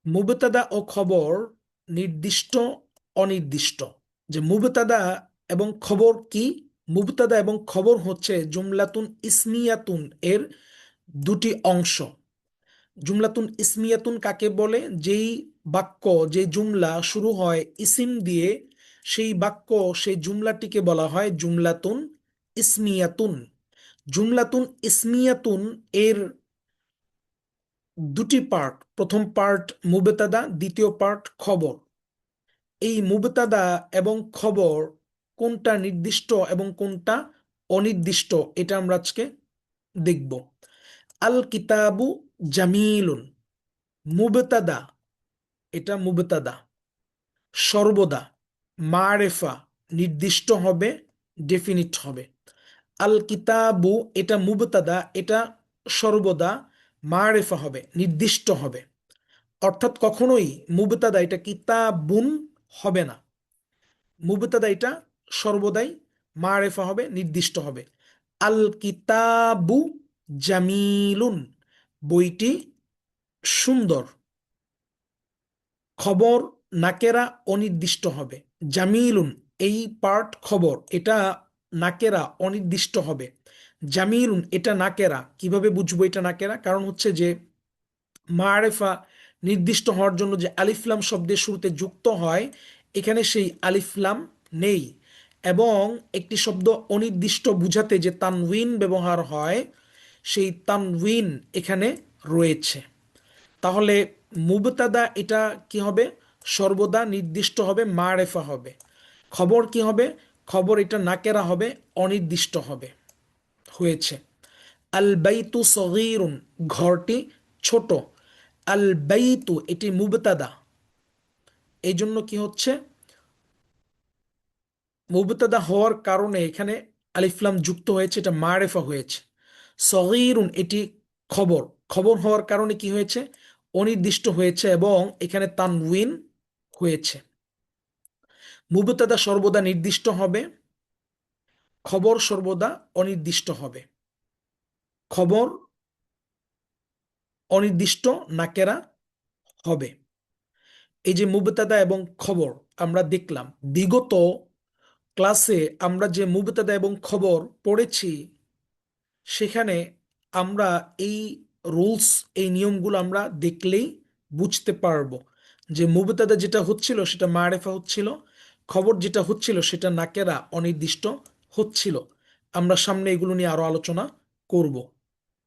মুবতাদা ও খবর নির্দিষ্ট অনির্দিষ্ট। যে মুবতাদা এবং খবর কি? মুবতাদা এবং খবর হচ্ছে জুমলাতুন ইসমিয়াতুন এর দুটি অংশ। জুমলাতুন ইসমিয়াতুন কাকে বলে? যেই বাক্য, যে জুমলা শুরু হয় ইসিম দিয়ে, সেই বাক্য, সেই জুমলাটিকে বলা হয় জুমলাতুন ইসমিয়াতুন। জুমলাতুন ইসমিয়াতুন এর দুটি পার্ট, প্রথম পার্ট মুবতাদা, দ্বিতীয় পার্ট খবর। এই মুবতাদা এবং খবর কোনটা নির্দিষ্ট এবং কোনটা অনির্দিষ্ট, এটা আমরা আজকে দেখব। আল কিতাবু জামিলুন, মুবতাদা, এটা মুবতাদা। সর্বদা, মারেফা, নির্দিষ্ট হবে, ডেফিনিট হবে। আল কিতাবু এটা মুবতাদা, এটা সর্বদা মারেফা হবে, নির্দিষ্ট হবে। অর্থাৎ কখনোই মুবতাদা এটা কিতাবুন হবে না। মুবতাদা এটা সর্বদাই মারেফা হবে, নির্দিষ্ট হবে। আল কিতাবু জামিলুন, বইটি সুন্দর। খবর নাকেরা, অনির্দিষ্ট হবে। জামিলুন এই পার্ট খবর, এটা নাকেরা, অনির্দিষ্ট হবে। জামিলুন এটা নাকেরা। কিভাবে বুঝবো এটা নাকেরা? কারণ হচ্ছে যে মারেফা নির্দিষ্ট হওয়ার জন্য যে আলিফলাম শব্দের শুরুতে যুক্ত হয়, এখানে সেই আলিফলাম নেই। এবং একটি শব্দ অনির্দিষ্ট বুঝাতে যে তানউইন ব্যবহার হয়, সেই তানউইন এখানে রয়েছে। তাহলে মুবতাদা এটা কি হবে? সর্বদা নির্দিষ্ট হবে, মারেফা হবে। খবর কি হবে? খবর এটা নাকেরা হবে, অনির্দিষ্ট হবে। হয়েছে। আল বাইতু সগীরুন, ঘরটি ছোট। আল বাইতু এটি মুবতাদা, এই জন্য কি হচ্ছে? মুবতাদা হওয়ার কারণে এখানে আলিফলাম যুক্ত হয়েছে, এটা মারেফা হয়েছে। সগীরুন এটি খবর, খবর হওয়ার কারণে কি হয়েছে? অনির্দিষ্ট হয়েছে এবং এখানে তানউইন হয়েছে। মুবতাদা সর্বদা নির্দিষ্ট হবে, খবর সর্বদা অনির্দিষ্ট হবে। খবর অনির্দিষ্ট নাকেরা হবে। এই যে মুবতাদা এবং খবর আমরা দেখলাম বিগত ক্লাসে, আমরা যে মুবতাদা এবং খবর পড়েছি, সেখানে আমরা এই রুলস, এই নিয়মগুলো আমরা দেখলেই বুঝতে পারবো যে মুবতাদা যেটা হচ্ছিল সেটা মারেফা হচ্ছিল, খবর যেটা হচ্ছিল সেটা নাকেরা, অনির্দিষ্ট হচ্ছিল। আমরা সামনে এগুলো নিয়ে আরো আলোচনা করব।